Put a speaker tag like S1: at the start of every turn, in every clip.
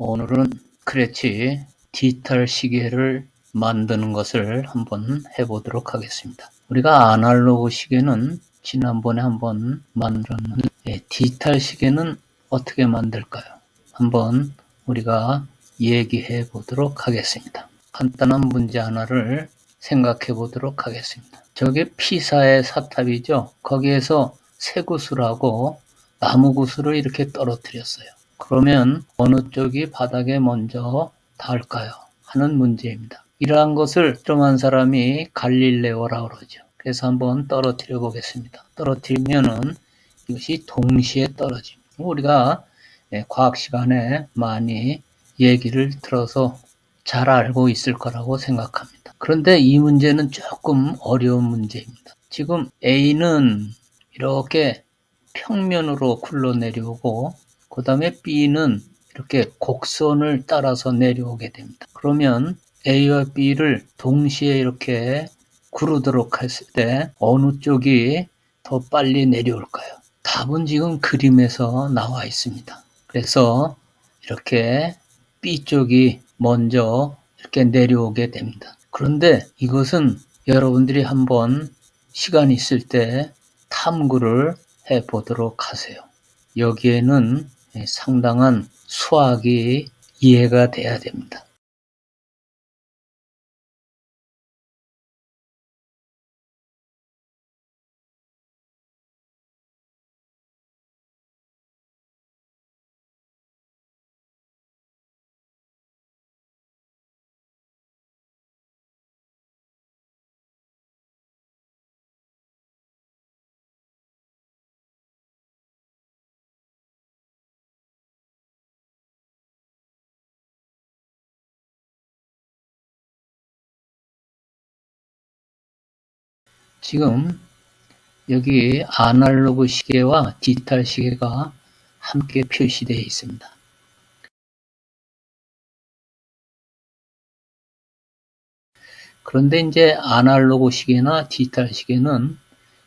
S1: 오늘은 크레치 디지털 시계를 만드는 것을 한번 해보도록 하겠습니다. 우리가 아날로그 시계는 지난번에 한번 만들었는데 디지털 시계는 어떻게 만들까요? 한번 우리가 얘기해 보도록 하겠습니다. 간단한 문제 하나를 생각해 보도록 하겠습니다. 저게 피사의 사탑이죠. 거기에서 쇠구슬하고 나무구슬을 이렇게 떨어뜨렸어요. 그러면 어느 쪽이 바닥에 먼저 닿을까요? 하는 문제입니다. 이러한 것을 실험한 사람이 갈릴레오라고 그러죠. 그래서 한번 떨어뜨려 보겠습니다. 떨어뜨리면은 이것이 동시에 떨어집니다. 우리가 과학 시간에 많이 얘기를 들어서 잘 알고 있을 거라고 생각합니다. 그런데 이 문제는 조금 어려운 문제입니다. 지금 A는 이렇게 평면으로 굴러 내려오고 그 다음에 B는 이렇게 곡선을 따라서 내려오게 됩니다. 그러면 A와 B를 동시에 이렇게 구르도록 했을 때 어느 쪽이 더 빨리 내려올까요? 답은 지금 그림에서 나와 있습니다. 그래서 이렇게 B 쪽이 먼저 이렇게 내려오게 됩니다. 그런데 이것은 여러분들이 한번 시간 있을 때 탐구를 해 보도록 하세요. 여기에는 상당한 수학이 이해가 돼야 됩니다. 지금 여기 아날로그 시계와 디지털 시계가 함께 표시되어 있습니다. 그런데 이제 아날로그 시계나 디지털 시계는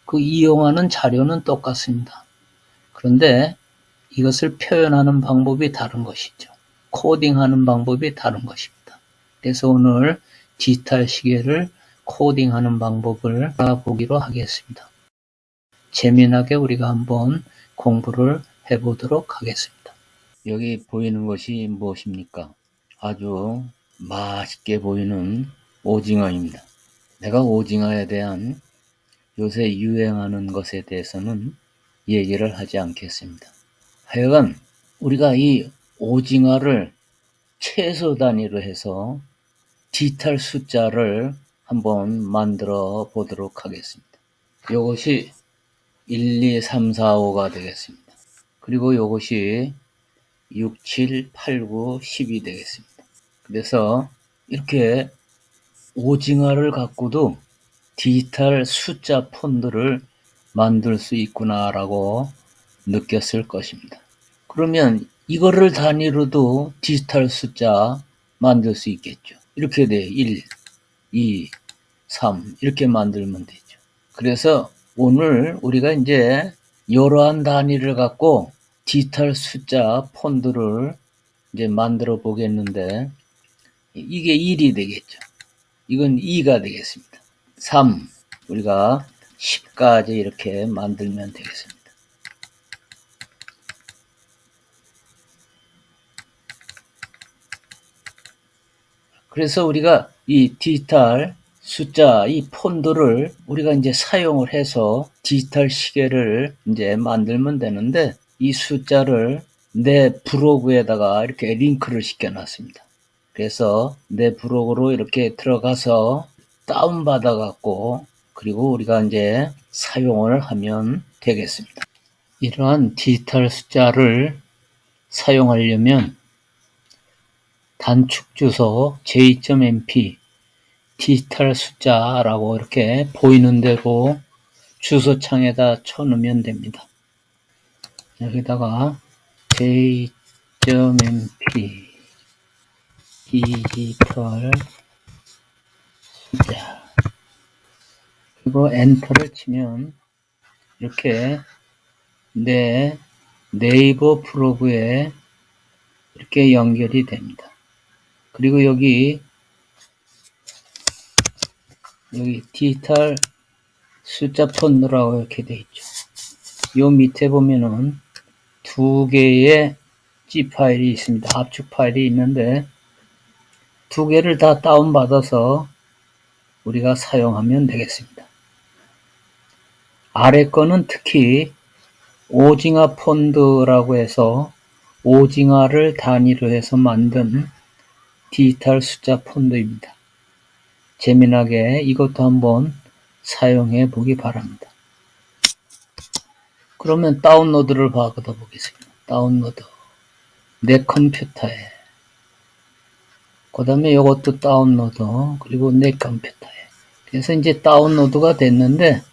S1: 그 이용하는 자료는 똑같습니다. 그런데 이것을 표현하는 방법이 다른 것이죠. 코딩하는 방법이 다른 것입니다. 그래서 오늘 디지털 시계를 코딩하는 방법을 알아보기로 하겠습니다. 재미나게 우리가 한번 공부를 해보도록 하겠습니다. 여기 보이는 것이 무엇입니까? 아주 맛있게 보이는 오징어입니다. 내가 오징어에 대한 요새 유행하는 것에 대해서는 얘기를 하지 않겠습니다. 하여간 우리가 이 오징어를 최소 단위로 해서 디지털 숫자를 한번 만들어 보도록 하겠습니다. 이것이 1, 2, 3, 4, 5가 되겠습니다. 그리고 이것이 6, 7, 8, 9, 10이 되겠습니다. 그래서 이렇게 오징어를 갖고도 디지털 숫자 폰들을 만들 수 있구나라고 느꼈을 것입니다. 그러면 이거를 단위로도 디지털 숫자 만들 수 있겠죠. 이렇게 돼. 1, 2, 3 이렇게 만들면 되죠. 그래서 오늘 우리가 이제 이러한 단위를 갖고 디지털 숫자 폰들을 이제 만들어 보겠는데 이게 1이 되겠죠. 이건 2가 되겠습니다. 3 우리가 10까지 이렇게 만들면 되겠습니다. 그래서 우리가 이 디지털 숫자, 이 폰들을 우리가 이제 사용을 해서 디지털 시계를 이제 만들면 되는데 이 숫자를 내 브로그에다가 이렇게 링크를 시켜놨습니다. 그래서 내 브로그로 이렇게 들어가서 다운받아 갖고 그리고 우리가 이제 사용을 하면 되겠습니다. 이러한 디지털 숫자를 사용하려면 단축 주소 j.mp 디지털 숫자라고 이렇게 보이는 대로 주소창에다 쳐놓으면 됩니다. 여기다가 j.mp 디지털 숫자 그리고 엔터를 치면 이렇게 내 네이버 브로그에 이렇게 연결이 됩니다. 그리고 여기 디지털 숫자 폰트라고 이렇게 되어 있죠. 요 밑에 보면은 두 개의 C 파일이 있습니다. 압축 파일이 있는데 두 개를 다 다운받아서 우리가 사용하면 되겠습니다. 아래 거는 특히 오징어 폰트라고 해서 오징어를 단위로 해서 만든 디지털 숫자 폰트입니다. 재미나게 이것도 한번 사용해 보기 바랍니다. 그러면 다운로드를 받아 보겠습니다. 다운로드. 내 컴퓨터에. 그 다음에 이것도 다운로드. 그리고 내 컴퓨터에. 그래서 이제 다운로드가 됐는데,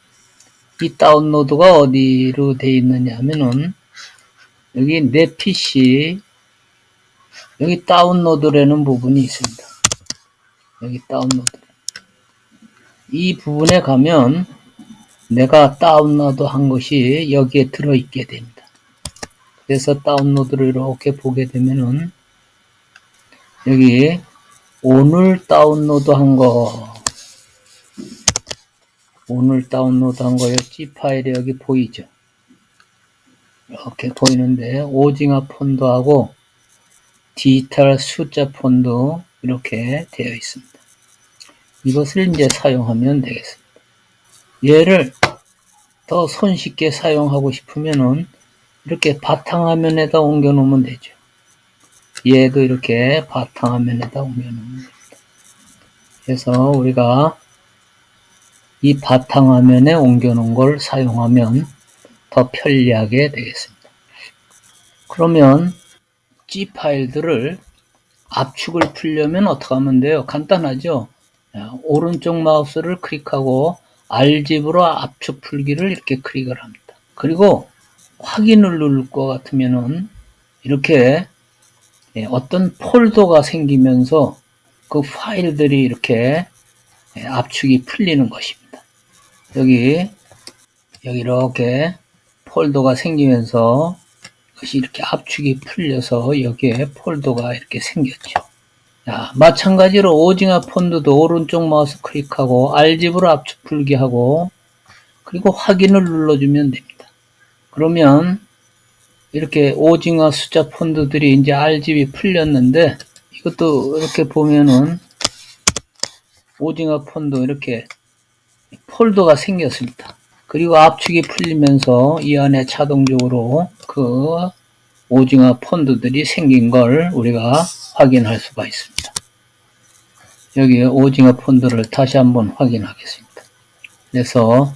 S1: 이 다운로드가 어디로 되어 있느냐 하면은, 여기 내 PC, 여기 다운로드라는 부분이 있습니다. 여기 다운로드. 이 부분에 가면 내가 다운로드 한 것이 여기에 들어있게 됩니다. 그래서 다운로드를 이렇게 보게 되면은 여기 오늘 다운로드 한 거, C 파일이 여기 보이죠? 이렇게 보이는데 오징어 폰트하고 디지털 숫자 폰트 이렇게 되어 있습니다. 이것을 이제 사용하면 되겠습니다. 얘를 더 손쉽게 사용하고 싶으면은 이렇게 바탕화면에다 옮겨 놓으면 되죠. 얘도 이렇게 바탕화면에다 옮겨 놓으면 됩니다. 그래서 우리가 이 바탕화면에 옮겨 놓은 걸 사용하면 더 편리하게 되겠습니다. 그러면 C 파일들을 압축을 풀려면 어떻게 하면 돼요? 간단하죠? 오른쪽 마우스를 클릭하고 R집으로 압축 풀기를 이렇게 클릭을 합니다. 그리고 확인을 누를 것 같으면은 이렇게 어떤 폴더가 생기면서 그 파일들이 이렇게 압축이 풀리는 것입니다. 여기 이렇게 폴더가 생기면서 이것이 이렇게 압축이 풀려서 여기에 폴더가 이렇게 생겼죠. 자, 마찬가지로 오징어 폰트도 오른쪽 마우스 클릭하고 R집으로 압축 풀기 하고 그리고 확인을 눌러주면 됩니다. 그러면 이렇게 오징어 숫자 폰트들이 이제 R집이 풀렸는데 이것도 이렇게 보면은 오징어 폰트 이렇게 폴더가 생겼습니다. 그리고 압축이 풀리면서 이 안에 자동적으로 그 오징어 폰트들이 생긴 걸 우리가 확인할 수가 있습니다. 여기 오징어 폰트를 다시 한번 확인하겠습니다. 그래서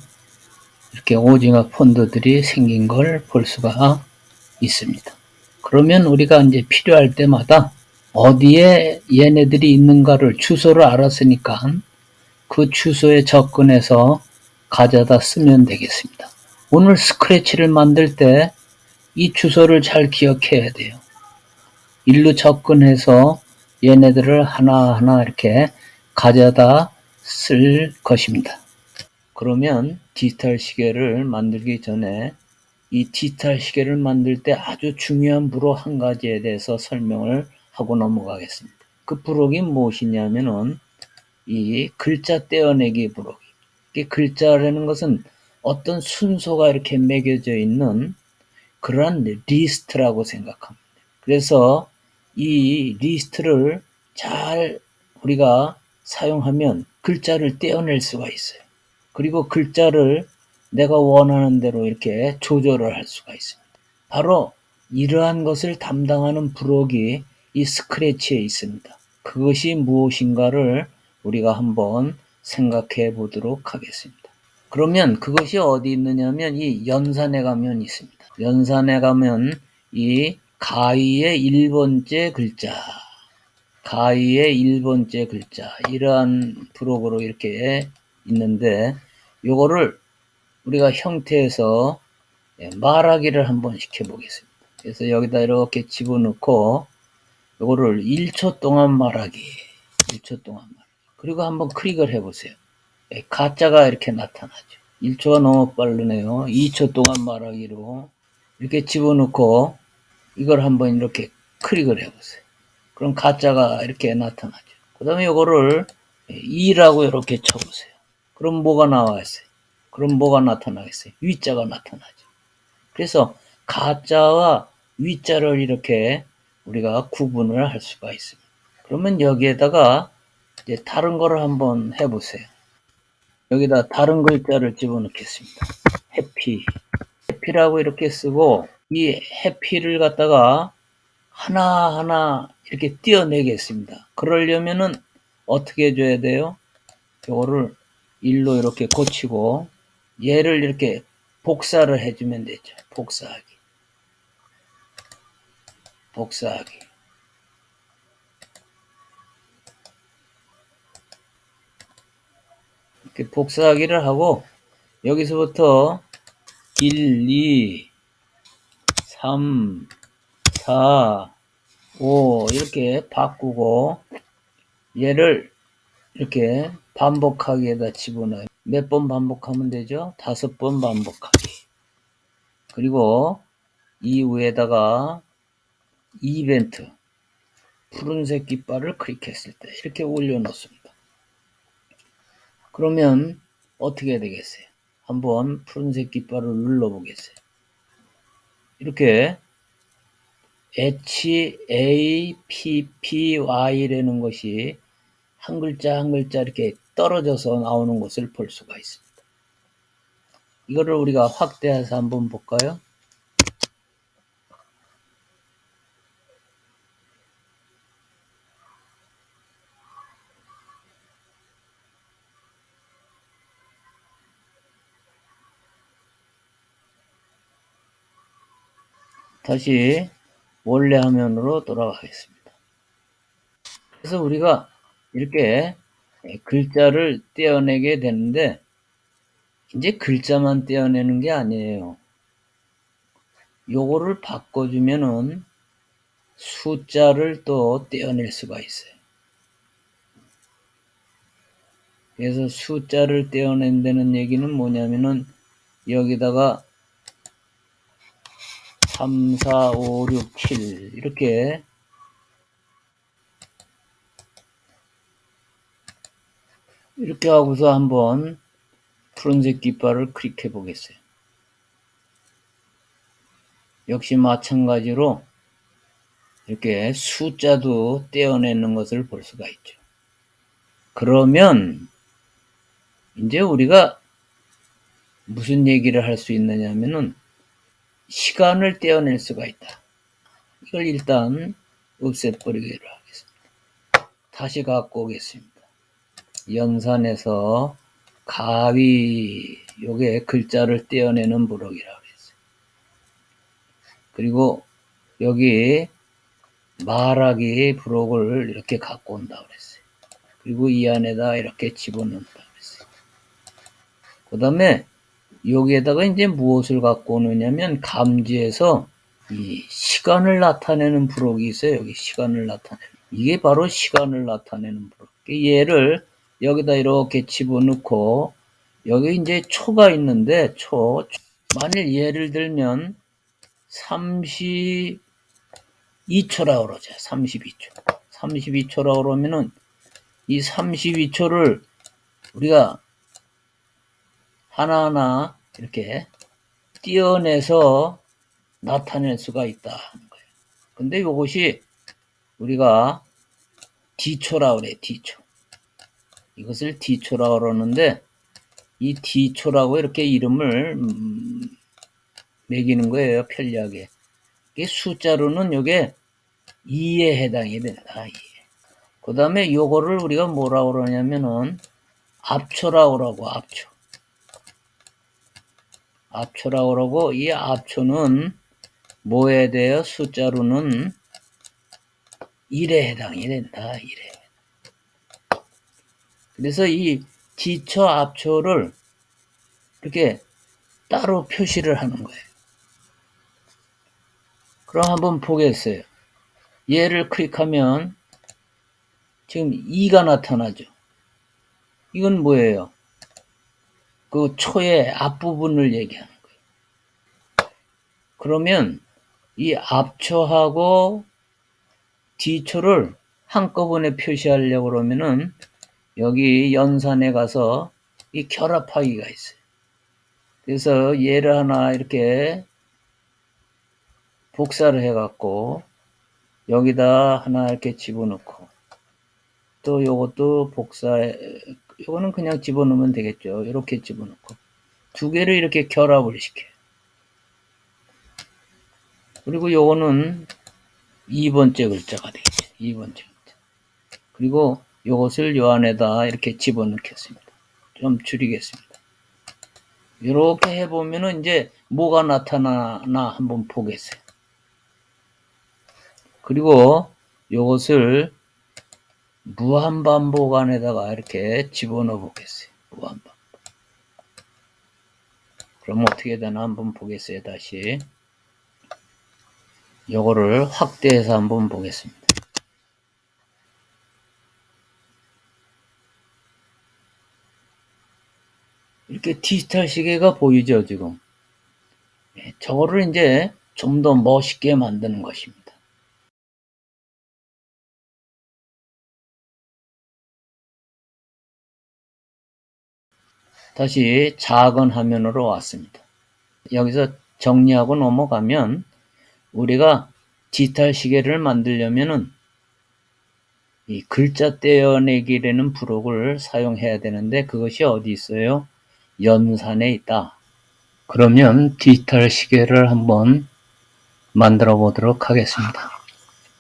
S1: 이렇게 오징어 폰트들이 생긴 걸 볼 수가 있습니다. 그러면 우리가 이제 필요할 때마다 어디에 얘네들이 있는가를 주소를 알았으니까 그 주소에 접근해서 가져다 쓰면 되겠습니다. 오늘 스크래치를 만들 때 이 주소를 잘 기억해야 돼요. 일로 접근해서 얘네들을 하나하나 이렇게 가져다 쓸 것입니다. 그러면 디지털 시계를 만들기 전에 이 디지털 시계를 만들 때 아주 중요한 부록 한 가지에 대해서 설명을 하고 넘어가겠습니다. 그 부록이 무엇이냐면은 이 글자 떼어내기 부록. 이 글자라는 것은 어떤 순서가 이렇게 매겨져 있는 그러한 리스트라고 생각합니다. 그래서 이 리스트를 잘 우리가 사용하면 글자를 떼어낼 수가 있어요. 그리고 글자를 내가 원하는 대로 이렇게 조절을 할 수가 있습니다. 바로 이러한 것을 담당하는 부록이 이 스크래치에 있습니다. 그것이 무엇인가를 우리가 한번 생각해 보도록 하겠습니다. 그러면 그것이 어디 있느냐면 이 연산에 가면 있습니다. 연산에 가면 이 가위의 1번째 글자, 가위의 1번째 글자 이러한 부록으로 이렇게 있는데 요거를 우리가 형태에서 말하기를 한번 시켜 보겠습니다. 그래서 여기다 이렇게 집어넣고 요거를 1초 동안 말하기, 1초 동안 말하기. 그리고 한번 클릭을 해보세요. 가짜가 이렇게 나타나죠. 1초가 너무 빠르네요. 2초 동안 말하기로 이렇게 집어넣고 이걸 한번 이렇게 클릭을 해보세요. 그럼 가짜가 이렇게 나타나죠. 그 다음에 이거를 2라고 이렇게 쳐보세요. 그럼 뭐가 나와있어요? 그럼 뭐가 나타나겠어요? 위자가 나타나죠. 그래서 가짜와 위자를 이렇게 우리가 구분을 할 수가 있습니다. 그러면 여기에다가 이제 다른 거를 한번 해보세요. 여기다 다른 글자를 집어넣겠습니다. 해피. 해피라고 이렇게 쓰고 이 해피를 갖다가 하나하나 이렇게 띄어내겠습니다. 그러려면은 어떻게 해줘야 돼요? 이거를 1로 이렇게 고치고 얘를 이렇게 복사를 해주면 되죠. 복사하기. 복사하기. 이렇게 복사하기를 하고 여기서부터 1, 2, 3, 4, 5 이렇게 바꾸고 얘를 이렇게 반복하기에다 집어넣어요. 몇 번 반복하면 되죠? 5번 반복하기. 그리고 이 위에다가 이벤트 푸른색 깃발을 클릭했을 때 이렇게 올려놓습니다. 그러면 어떻게 되겠어요? 한번 푸른색 깃발을 눌러보겠어요. 이렇게 HAPPY라는 것이 한 글자 한 글자 이렇게 떨어져서 나오는 것을 볼 수가 있습니다. 이거를 우리가 확대해서 한번 볼까요? 다시 원래 화면으로 돌아가겠습니다. 그래서 우리가 이렇게 글자를 떼어내게 되는데 이제 글자만 떼어내는 게 아니에요. 요거를 바꿔주면은 숫자를 또 떼어낼 수가 있어요. 그래서 숫자를 떼어낸다는 얘기는 뭐냐면은 여기다가 3, 4, 5, 6, 7 이렇게 하고서 한번 푸른색 깃발을 클릭해 보겠어요. 역시 마찬가지로 이렇게 숫자도 떼어내는 것을 볼 수가 있죠. 그러면 이제 우리가 무슨 얘기를 할 수 있느냐면은 시간을 떼어낼 수가 있다. 이걸 일단 없애버리기로 하겠습니다. 다시 갖고 오겠습니다. 연산에서 가위 요게 글자를 떼어내는 부록이라고 했어요. 그리고 여기 말하기 부록을 이렇게 갖고 온다고 그랬어요. 그리고 이 안에다 이렇게 집어넣는다고 그랬어요. 그 다음에 여기에다가 이제 무엇을 갖고 오느냐면 감지에서 이 시간을 나타내는 부록이 있어요. 여기 시간을 나타내는. 이게 바로 시간을 나타내는 부록. 얘를 여기다 이렇게 집어넣고 여기 이제 초가 있는데 만일 예를 들면 32초라고 그러죠. 32초. 32초라고 그러면은 이 32초를 우리가 하나하나 이렇게 띄어내서 나타낼 수가 있다 하는 거예요. 근데 이것이 우리가 D초라고 그래. D초. 이것을 D초라고 그러는데 이 D초라고 이렇게 이름을 매기는 거예요. 편리하게. 이게 숫자로는 이게 2에 해당이 된다. 2에. 그 다음에 요거를 우리가 뭐라고 그러냐면은 압초라고 그러고 압초. 압초라고 그러고 이 압초는 뭐에 대해 숫자로는 1에 해당이 된다. 1에. 그래서 이 D초, 압초를 이렇게 따로 표시를 하는 거예요. 그럼 한번 보겠어요. 얘를 클릭하면 지금 2가 나타나죠. 이건 뭐예요? 그 초의 앞부분을 얘기하는 거예요. 그러면 이 앞초하고 D초를 한꺼번에 표시하려고 그러면은 여기 연산에 가서 이 결합하기가 있어요. 그래서 얘를 하나 이렇게 복사를 해갖고 여기다 하나 이렇게 집어넣고 또 요것도 요거는 그냥 집어넣으면 되겠죠. 이렇게 집어넣고 두 개를 이렇게 결합을 시켜요. 그리고 요거는 2번째 글자가 되겠죠. 2번째 글자. 그리고 요것을 요 안에다 이렇게 집어넣겠습니다. 좀 줄이겠습니다. 이렇게 해보면은 이제 뭐가 나타나나 한번 보겠어요. 그리고 요것을 무한반복 안에다가 이렇게 집어넣어 보겠어요. 무한반복. 그럼 어떻게 되나 한번 보겠어요. 다시 요거를 확대해서 한번 보겠습니다. 이렇게 디지털 시계가 보이죠, 지금. 저거를 이제 좀 더 멋있게 만드는 것입니다. 다시 작은 화면으로 왔습니다. 여기서 정리하고 넘어가면 우리가 디지털 시계를 만들려면은 이 글자 떼어내기라는 프로그램을 사용해야 되는데 그것이 어디 있어요? 연산에 있다. 그러면 디지털 시계를 한번 만들어 보도록 하겠습니다.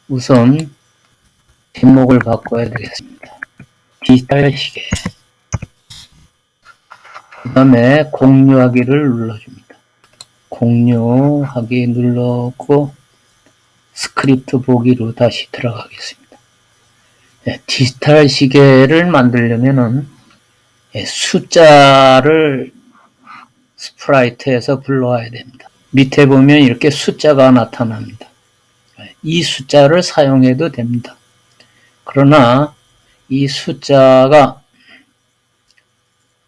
S1: 우선 제목을 바꿔야 되겠습니다. 디지털 시계. 그 다음에 공유하기를 눌러줍니다. 공유하기 눌렀고 스크립트 보기로 다시 들어가겠습니다. 디지털 시계를 만들려면은 숫자를 스프라이트에서 불러와야 됩니다. 밑에 보면 이렇게 숫자가 나타납니다. 이 숫자를 사용해도 됩니다. 그러나 이 숫자가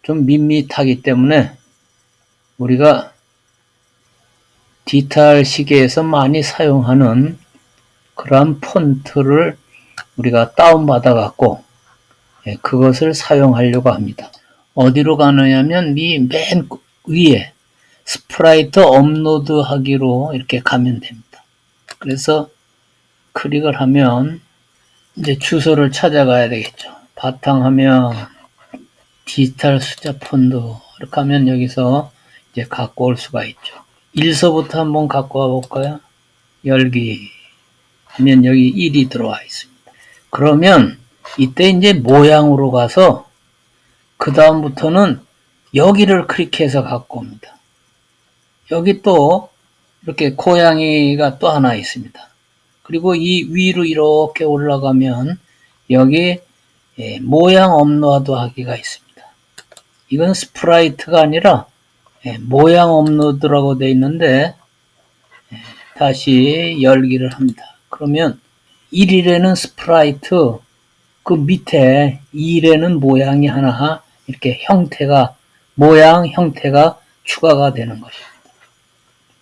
S1: 좀 밋밋하기 때문에 우리가 디지털 시계에서 많이 사용하는 그러한 폰트를 우리가 다운받아 갖고 그것을 사용하려고 합니다. 어디로 가느냐면 이 맨 위에 스프라이트 업로드 하기로 이렇게 가면 됩니다. 그래서 클릭을 하면 이제 주소를 찾아가야 되겠죠. 바탕화면 디지털 숫자 폰트 이렇게 하면 여기서 이제 갖고 올 수가 있죠. 1서부터 한번 갖고 와 볼까요? 열기 하면 여기 1이 들어와 있습니다. 그러면 이때 이제 모양으로 가서 그 다음부터는 여기를 클릭해서 갖고 옵니다. 여기 또 이렇게 고양이가 또 하나 있습니다. 그리고 이 위로 이렇게 올라가면 여기 모양 업로드 하기가 있습니다. 이건 스프라이트가 아니라 모양 업로드라고 되어 있는데 다시 열기를 합니다. 그러면 1일에는 스프라이트, 그 밑에 2일에는 모양이 하나 이렇게 모양 형태가 추가가 되는 것입니다.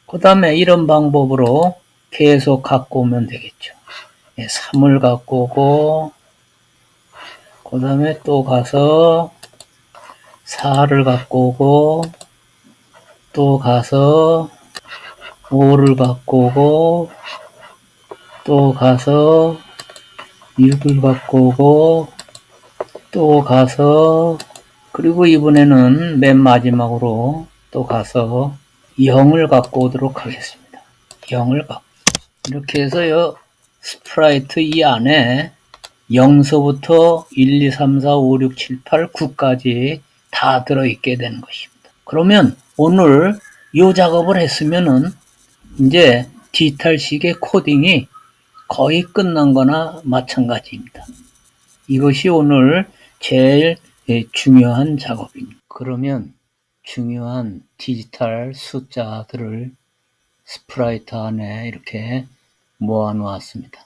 S1: 그 다음에 이런 방법으로 계속 갖고 오면 되겠죠. 3을 갖고 오고 그 다음에 또 가서 4를 갖고 오고 또 가서 5를 갖고 오고 또 가서 6을 갖고 오고 또 가서 그리고 이번에는 맨 마지막으로 또 가서 0을 갖고 오도록 하겠습니다. 0을 갖고 이렇게 해서요 스프라이트 이 안에 0서부터 1, 2, 3, 4, 5, 6, 7, 8, 9까지 다 들어있게 되는 것입니다. 그러면 오늘 이 작업을 했으면은 이제 디지털 시계 코딩이 거의 끝난 거나 마찬가지입니다. 이것이 오늘 제일 중요한 작업입니다. 그러면 중요한 디지털 숫자들을 스프라이트 안에 이렇게 모아 놓았습니다.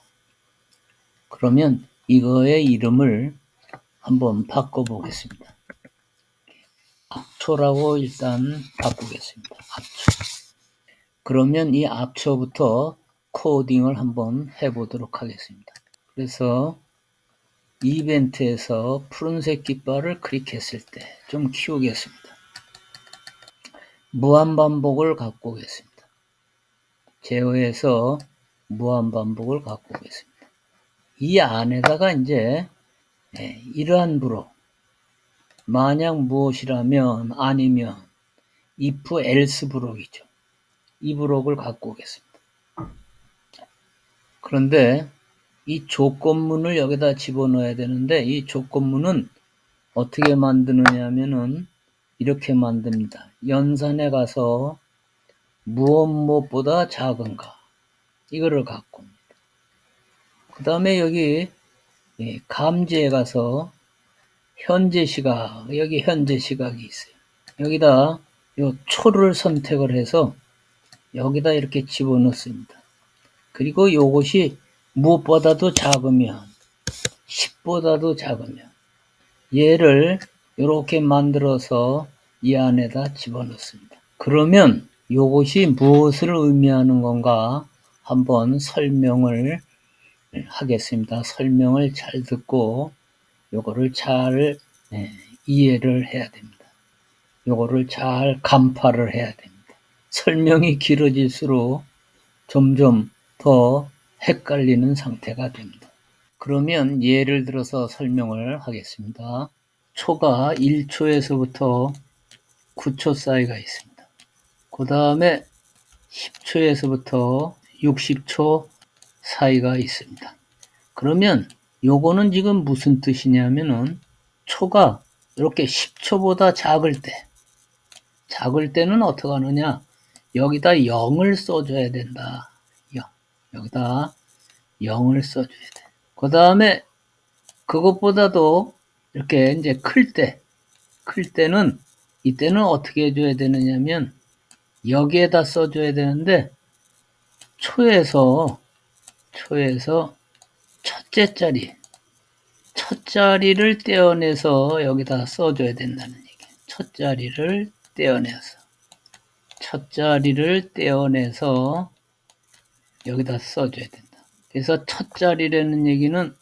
S1: 그러면 이거의 이름을 한번 바꿔 보겠습니다. 압초라고 일단 바꾸겠습니다. 압초. 그러면 이 압초부터 코딩을 한번 해보도록 하겠습니다. 그래서 이벤트에서 푸른색 깃발을 클릭했을 때 좀 키우겠습니다. 무한반복을 갖고 오겠습니다. 제어해서 무한반복을 갖고 오겠습니다. 이 안에다가 이제 이러한 브록, 만약 무엇이라면 아니면 if else 브록이죠. 이 브록을 갖고 오겠습니다. 그런데 이 조건문을 여기다 집어넣어야 되는데 이 조건문은 어떻게 만드느냐 하면은 이렇게 만듭니다. 연산에 가서 무엇보다 작은가 이거를 갖고 옵니다. 그 다음에 여기 감지에 가서 현재 시각, 여기 현재 시각이 있어요. 여기다 요 초를 선택을 해서 여기다 이렇게 집어넣습니다. 그리고 요것이 무엇보다도 작으면 10보다도 작으면 얘를 이렇게 만들어서 이 안에다 집어넣습니다. 그러면 요것이 무엇을 의미하는 건가 한번 설명을 하겠습니다. 설명을 잘 듣고 요거를 잘 이해를 해야 됩니다. 요거를 잘 간파를 해야 됩니다. 설명이 길어질수록 점점 더 헷갈리는 상태가 됩니다. 그러면 예를 들어서 설명을 하겠습니다. 초가 1초에서부터 9초 사이가 있습니다. 그 다음에 10초에서부터 60초 사이가 있습니다. 그러면 요거는 지금 무슨 뜻이냐면은 초가 이렇게 10초보다 작을 때는 어떻게 하느냐? 여기다 0을 써줘야 된다. 0. 여기다 0을 써줘야 돼. 그 다음에 그것보다도 이렇게 이제 클 때는 이때는 어떻게 해줘야 되느냐면 여기에다 써줘야 되는데 초에서 첫째 자리를 떼어내서 여기다 써줘야 된다는 얘기예요. 첫 자리를 떼어내서 여기다 써줘야 된다. 그래서 첫 자리라는 얘기는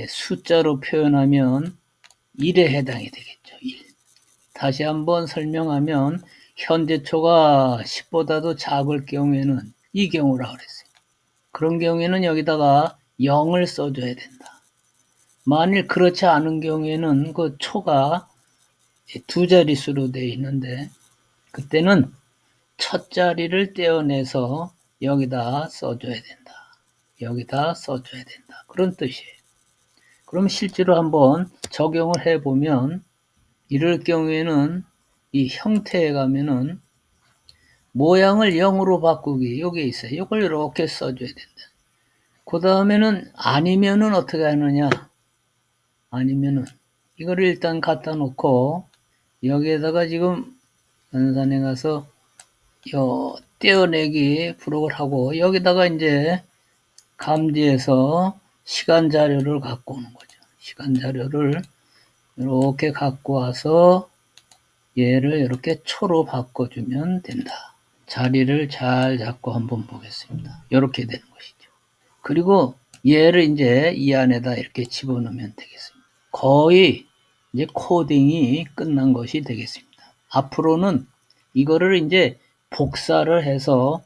S1: 숫자로 표현하면 1에 해당이 되겠죠. 1. 다시 한번 설명하면 현재 초가 10보다도 작을 경우에는 이 경우라 그랬어요. 그런 경우에는 여기다가 0을 써줘야 된다. 만일 그렇지 않은 경우에는 그 초가 두 자릿수로 되어 있는데 그때는 첫 자리를 떼어내서 여기다 써줘야 된다. 그런 뜻이에요. 그럼 실제로 한번 적용을 해보면 이럴 경우에는 이 형태에 가면은 모양을 0으로 바꾸기 여기 있어요. 이걸 이렇게 써줘야 된다. 그 다음에는 아니면은 어떻게 하느냐? 아니면은 이거를 일단 갖다 놓고 여기에다가 지금 연산에 가서 요 떼어내기 브록을 하고 여기다가 이제 감지해서 시간 자료를 갖고 오는 거죠. 시간 자료를 이렇게 갖고 와서 얘를 이렇게 초로 바꿔주면 된다. 자리를 잘 잡고 한번 보겠습니다. 이렇게 되는 것이죠. 그리고 얘를 이제 이 안에다 이렇게 집어넣으면 되겠습니다. 거의 이제 코딩이 끝난 것이 되겠습니다. 앞으로는 이거를 이제 복사를 해서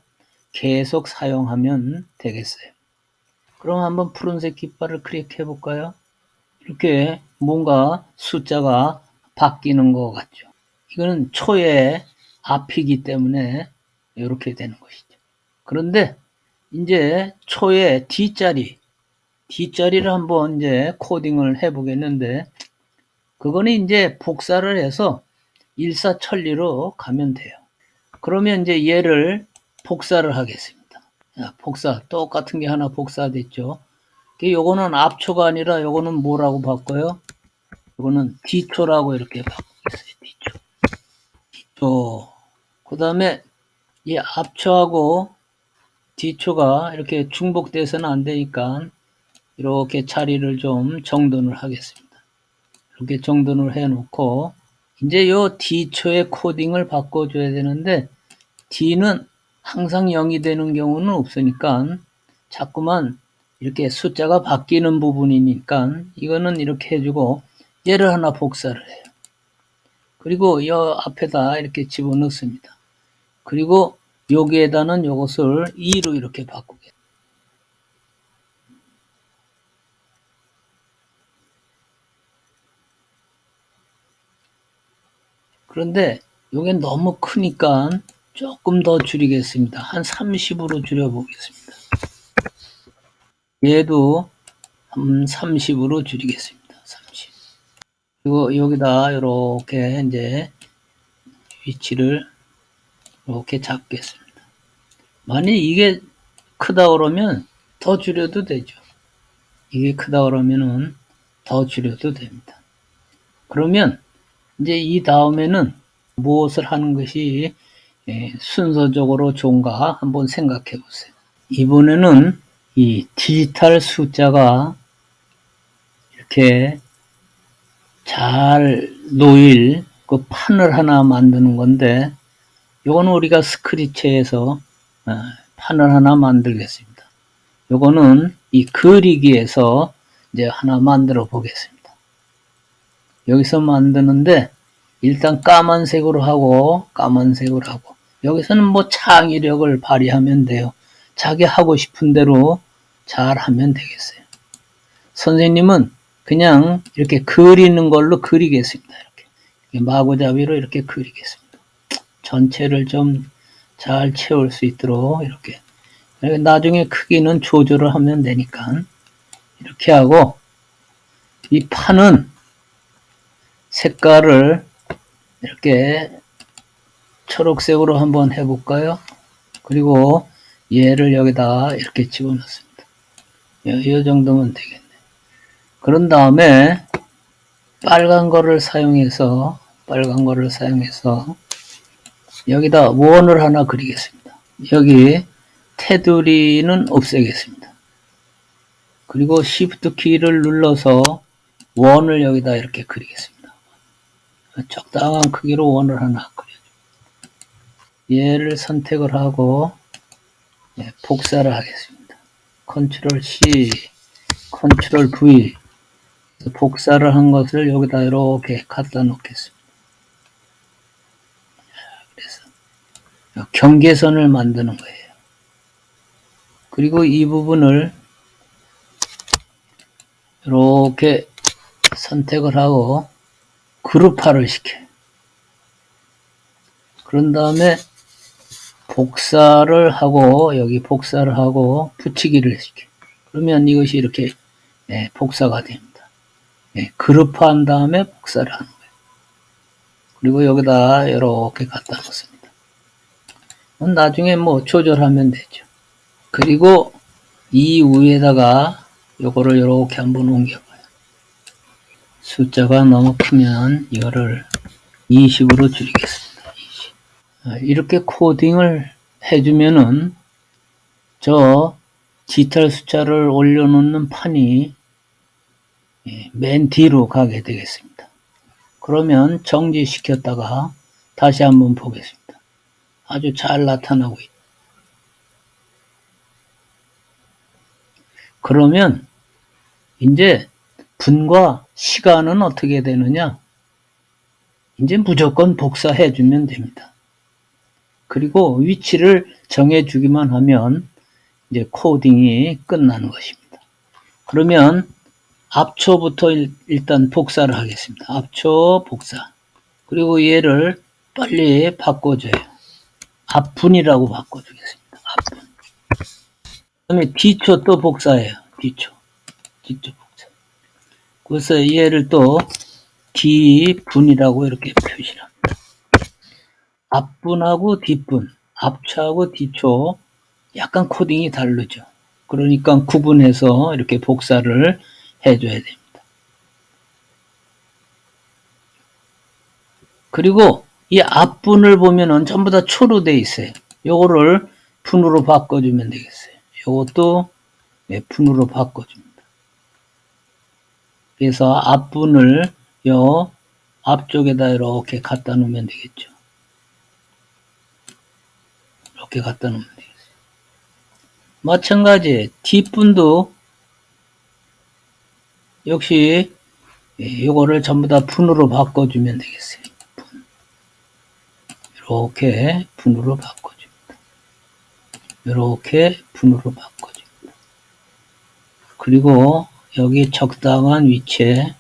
S1: 계속 사용하면 되겠어요. 그럼 한번 푸른색 깃발을 클릭해 볼까요? 이렇게 뭔가 숫자가 바뀌는 것 같죠. 이거는 초의 앞이기 때문에 이렇게 되는 것이죠. 그런데 이제 초의 뒷자리를 한번 이제 코딩을 해 보겠는데 그거는 이제 복사를 해서 일사천리로 가면 돼요. 그러면 이제 얘를 복사를 하겠습니다. 복사, 똑같은 게 하나 복사됐죠. 요거는 앞초가 아니라 요거는 뭐라고 바꿔요? 요거는 뒤초라고 이렇게 바꾸겠어요. 뒤초. 그 다음에 이 앞초하고 뒤초가 이렇게 중복돼서는 안 되니까 이렇게 자리를 좀 정돈을 하겠습니다. 이렇게 정돈을 해 놓고 이제 요 D초의 코딩을 바꿔줘야 되는데 D는 항상 0이 되는 경우는 없으니까 자꾸만 이렇게 숫자가 바뀌는 부분이니까 이거는 이렇게 해주고 얘를 하나 복사를 해요. 그리고 이 앞에다 이렇게 집어넣습니다. 그리고 여기에다는 이것을 2로 이렇게 바꾸게. 그런데 이게 너무 크니까 조금 더 줄이겠습니다. 한 30으로 줄여보겠습니다. 얘도 한 30으로 줄이겠습니다. 30. 그리고 여기다 이렇게 이제 위치를 이렇게 잡겠습니다. 만약 이게 크다 그러면 더 줄여도 되죠. 이게 크다 그러면은 더 줄여도 됩니다. 그러면 이제 이 다음에는 무엇을 하는 것이 순서적으로 좋은가 한번 생각해 보세요. 이번에는 이 디지털 숫자가 이렇게 잘 놓일 그 판을 하나 만드는 건데, 요거는 우리가 스크래치에서 판을 하나 만들겠습니다. 요거는 이 그리기에서 이제 하나 만들어 보겠습니다. 여기서 만드는데 일단 까만색으로 하고 여기서는 뭐 창의력을 발휘하면 돼요. 자기 하고 싶은 대로 잘 하면 되겠어요. 선생님은 그냥 이렇게 그리는 걸로 그리겠습니다. 이렇게 마구잡이로 이렇게 그리겠습니다. 전체를 좀 잘 채울 수 있도록 이렇게. 나중에 크기는 조절을 하면 되니까 이렇게 하고, 이 판은 색깔을 이렇게 초록색으로 한번 해볼까요? 그리고 얘를 여기다 이렇게 집어넣습니다. 이 정도면 되겠네. 그런 다음에 빨간 거를 사용해서 여기다 원을 하나 그리겠습니다. 여기 테두리는 없애겠습니다. 그리고 Shift 키를 눌러서 원을 여기다 이렇게 그리겠습니다. 적당한 크기로 원을 하나 그려줍니다. 얘를 선택을 하고 복사를 하겠습니다. Ctrl C, Ctrl V. 복사를 한 것을 여기다 이렇게 갖다 놓겠습니다. 그래서 경계선을 만드는 거예요. 그리고 이 부분을 이렇게 선택을 하고 그룹화를 시켜요. 그런 다음에 복사를 하고 여기 복사를 하고 붙이기를 시켜요. 그러면 이것이 이렇게 복사가 됩니다. 그룹화한 다음에 복사를 하는 거예요. 그리고 여기다 이렇게 갖다 놓습니다. 나중에 뭐 조절하면 되죠. 그리고 이 위에다가 요거를 이렇게 한번 옮겨봐요. 숫자가 너무 크면 이거를 20으로 줄이겠습니다. 20. 이렇게 코딩을 해주면은 저 디지털 숫자를 올려놓는 판이 맨 뒤로 가게 되겠습니다. 그러면 정지시켰다가 다시 한번 보겠습니다. 아주 잘 나타나고 있다. 그러면 이제 분과 시간은 어떻게 되느냐? 이제 무조건 복사해 주면 됩니다. 그리고 위치를 정해 주기만 하면 이제 코딩이 끝나는 것입니다. 그러면 앞초부터 일단 복사를 하겠습니다. 앞초 복사. 그리고 얘를 빨리 바꿔줘요. 앞분이라고 바꿔주겠습니다. 앞분. 그 다음에 뒤초 또 복사해요. 뒤초 복사. 그래서 얘를 또 뒤분이라고 이렇게 표시를 합니다. 앞분하고 뒷분, 앞초하고 뒤초 약간 코딩이 다르죠. 그러니까 구분해서 이렇게 복사를 해줘야 됩니다. 그리고 이 앞분을 보면은 전부 다 초로 돼 있어요. 요거를 분으로 바꿔주면 되겠어요. 요것도 분으로 바꿔줍니다. 그래서 앞분을 요 앞쪽에다 이렇게 갖다 놓으면 되겠죠. 이렇게 갖다 놓으면 되겠어요. 마찬가지 뒷분도 역시 이거를 전부 다 분으로 바꿔주면 되겠어요. 분. 이렇게 분으로 바꿔줍니다. 이렇게 분으로 바꿔줍니다. 그리고 여기 적당한 위치에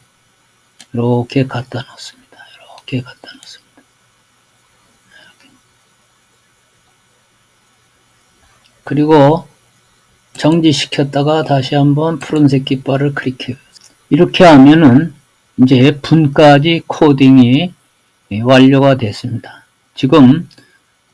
S1: 이렇게 갖다 놓습니다. 이렇게 갖다 놓습니다. 그리고 정지시켰다가 다시 한번 푸른색 깃발을 클릭해요. 이렇게 하면은 이제 분까지 코딩이 완료가 됐습니다. 지금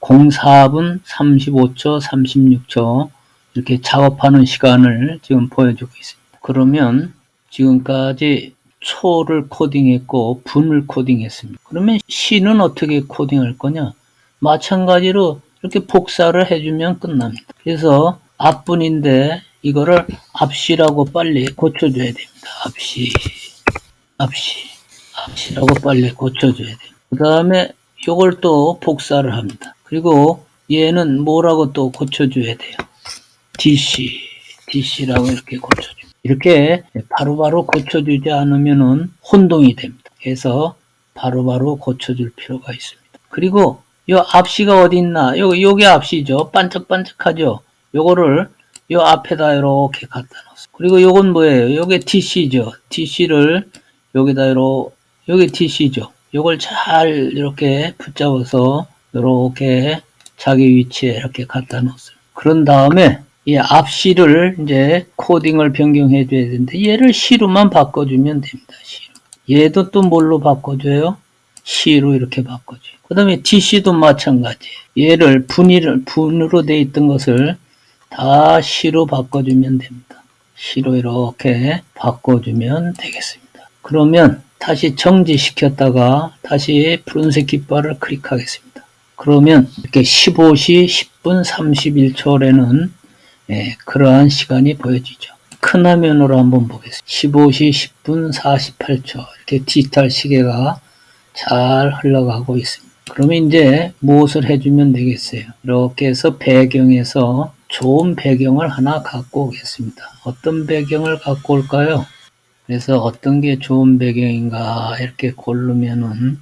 S1: 04분 35초, 36초 이렇게 작업하는 시간을 지금 보여주고 있습니다. 그러면 지금까지 초를 코딩했고 분을 코딩했습니다. 그러면 시는 어떻게 코딩할 거냐? 마찬가지로 이렇게 복사를 해주면 끝납니다. 그래서 앞분인데 이거를 앞시라고 빨리 고쳐줘야 됩니다. 앞시라고 빨리 고쳐줘야 돼요. 그 다음에 이걸 또 복사를 합니다. 그리고 얘는 뭐라고 또 고쳐줘야 돼요. DC라고 이렇게 고쳐줍니다. 이렇게 바로바로 고쳐주지 않으면은 혼동이 됩니다. 그래서 바로바로 고쳐줄 필요가 있습니다. 그리고 이 앞시가 어디 있나? 요게 앞시죠. 반짝반짝하죠. 요거를 요 앞에다 이렇게 갖다 놓습니다. 그리고 요건 뭐예요? 요게 DC죠. DC를 여기다 요게 DC죠. 요걸 잘 이렇게 붙잡아서 이렇게 자기 위치에 이렇게 갖다 놓습니다. 그런 다음에 이 앞시를 이제 코딩을 변경해 줘야 되는데 얘를 시로만 바꿔주면 됩니다. 시로. 얘도 또 뭘로 바꿔줘요? 시로 이렇게 바꿔줘요. 그 다음에 DC도 마찬가지. 얘를 분으로 돼 있던 것을 다 시로 바꿔주면 됩니다. 시로 이렇게 바꿔주면 되겠습니다. 그러면 다시 정지시켰다가 다시 푸른색 깃발을 클릭하겠습니다. 그러면 이렇게 15시 10분 31초라는 그러한 시간이 보여지죠. 큰 화면으로 한번 보겠습니다. 15시 10분 48초 이렇게 디지털 시계가 잘 흘러가고 있습니다. 그러면 이제 무엇을 해주면 되겠어요? 이렇게 해서 배경에서 좋은 배경을 하나 갖고 오겠습니다. 어떤 배경을 갖고 올까요? 그래서 어떤 게 좋은 배경인가 이렇게 고르면은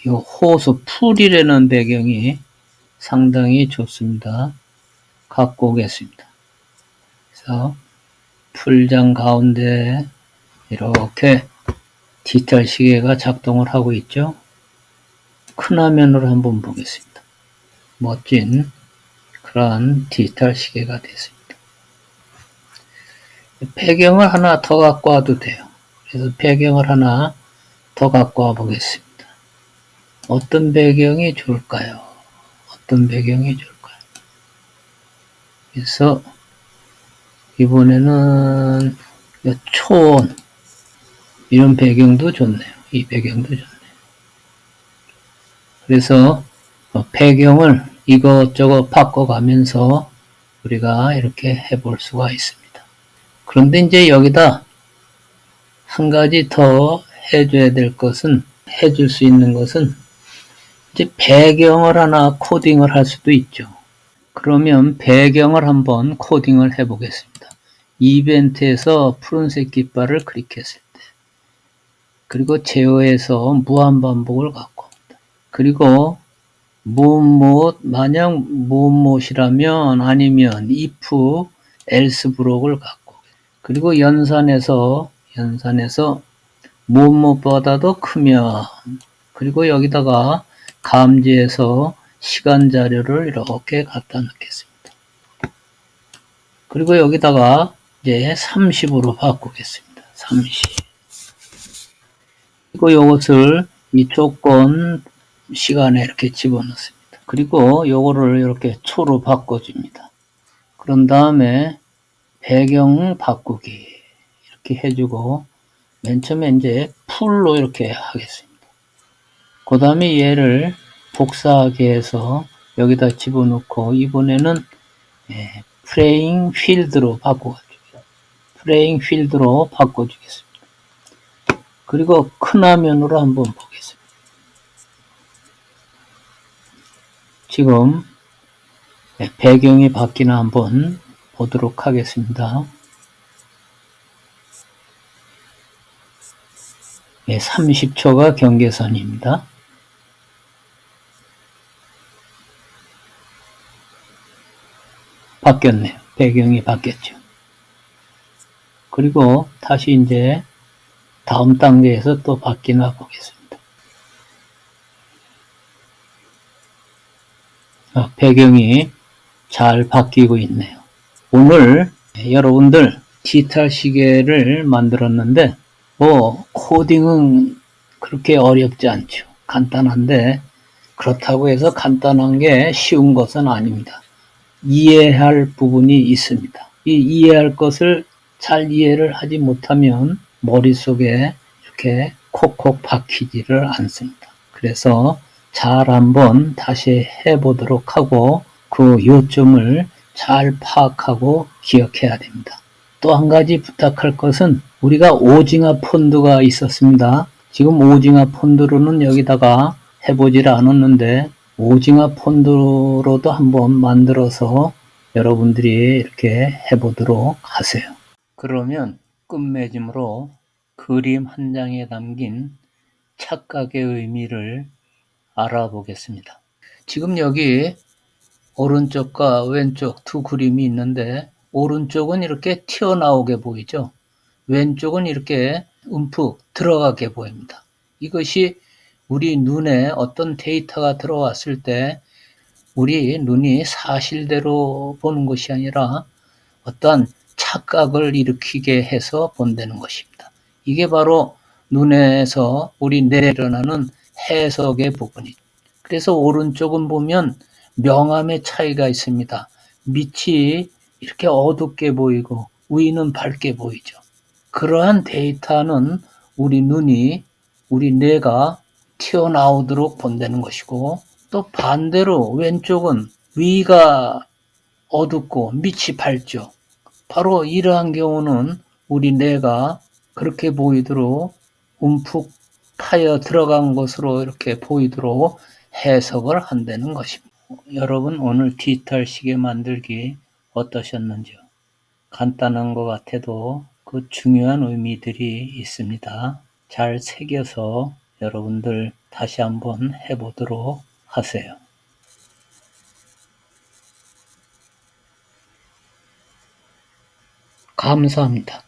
S1: 이 호수 풀이라는 배경이 상당히 좋습니다. 갖고 오겠습니다. 그래서 풀장 가운데 이렇게 디지털 시계가 작동을 하고 있죠. 큰 화면으로 한번 보겠습니다. 멋진 그런 디지털 시계가 됐습니다. 배경을 하나 더 갖고 와도 돼요. 그래서 배경을 하나 더 갖고 와 보겠습니다. 어떤 배경이 좋을까요? 어떤 배경이 좋을까요? 그래서 이번에는 초원 이런 배경도 좋네요. 이 배경도 좋네요. 그래서 배경을 이것저것 바꿔가면서 우리가 이렇게 해볼 수가 있습니다. 그런데 이제 여기다 한 가지 더 해줘야 될 것은 해줄 수 있는 것은 이제 배경을 하나 코딩을 할 수도 있죠. 그러면 배경을 한번 코딩을 해 보겠습니다. 이벤트에서 푸른색 깃발을 클릭했을 때 그리고 제어에서 무한반복을 갖고 옵니다. 그리고 무엇 만약 무엇이라면 아니면 if else 블록을 갖고 그리고 연산에서 무엇보다도 크면 그리고 여기다가 감지해서 시간 자료를 이렇게 갖다 놓겠습니다. 그리고 여기다가 이제 30으로 바꾸겠습니다. 30. 그리고 이것을 이 조건 시간에 이렇게 집어넣습니다. 그리고 요거를 이렇게 초로 바꿔줍니다. 그런 다음에 배경 바꾸기 이렇게 해주고 맨 처음에 이제 풀로 이렇게 하겠습니다. 그 다음에 얘를 복사하게 해서 여기다 집어넣고 이번에는 프레임 필드로 바꿔주겠습니다. 그리고 큰 화면으로 한번 보겠습니다. 지금 배경이 바뀌나 한번 보도록 하겠습니다. 30초가 경계선입니다. 바뀌었네요. 배경이 바뀌었죠. 그리고 다시 이제 다음 단계에서 또 바뀌나 보겠습니다. 배경이 잘 바뀌고 있네요. 오늘 여러분들 디지털 시계를 만들었는데 코딩은 그렇게 어렵지 않죠. 간단한데 그렇다고 해서 간단한 게 쉬운 것은 아닙니다. 이해할 부분이 있습니다. 이 이해할 것을 잘 이해를 하지 못하면 머릿속에 이렇게 콕콕 박히지를 않습니다. 그래서 잘 한번 다시 해보도록 하고 그 요점을 잘 파악하고 기억해야 됩니다. 또 한 가지 부탁할 것은 우리가 오징어 폰드가 있었습니다. 지금 오징어 폰드로는 여기다가 해보질 않았는데 오징어 폰드로도 한번 만들어서 여러분들이 이렇게 해보도록 하세요. 그러면 끝맺음으로 그림 한 장에 담긴 착각의 의미를 알아보겠습니다. 지금 여기 오른쪽과 왼쪽 두 그림이 있는데 오른쪽은 이렇게 튀어나오게 보이죠. 왼쪽은 이렇게 움푹 들어가게 보입니다. 이것이 우리 눈에 어떤 데이터가 들어왔을 때 우리 눈이 사실대로 보는 것이 아니라 어떤 착각을 일으키게 해서 본다는 것입니다. 이게 바로 눈에서 우리 뇌에 일어나는 해석의 부분이죠. 그래서 오른쪽은 보면 명암의 차이가 있습니다. 밑이 이렇게 어둡게 보이고 위는 밝게 보이죠. 그러한 데이터는 우리 눈이 우리 뇌가 튀어나오도록 본다는 것이고 또 반대로 왼쪽은 위가 어둡고 밑이 밝죠. 바로 이러한 경우는 우리 뇌가 그렇게 보이도록 움푹 파여 들어간 것으로 이렇게 보이도록 해석을 한다는 것입니다. 여러분 오늘 디지털 시계 만들기 어떠셨는지요? 간단한 것 같아도 그 중요한 의미들이 있습니다. 잘 새겨서 여러분들 다시 한번 해보도록 하세요. 감사합니다.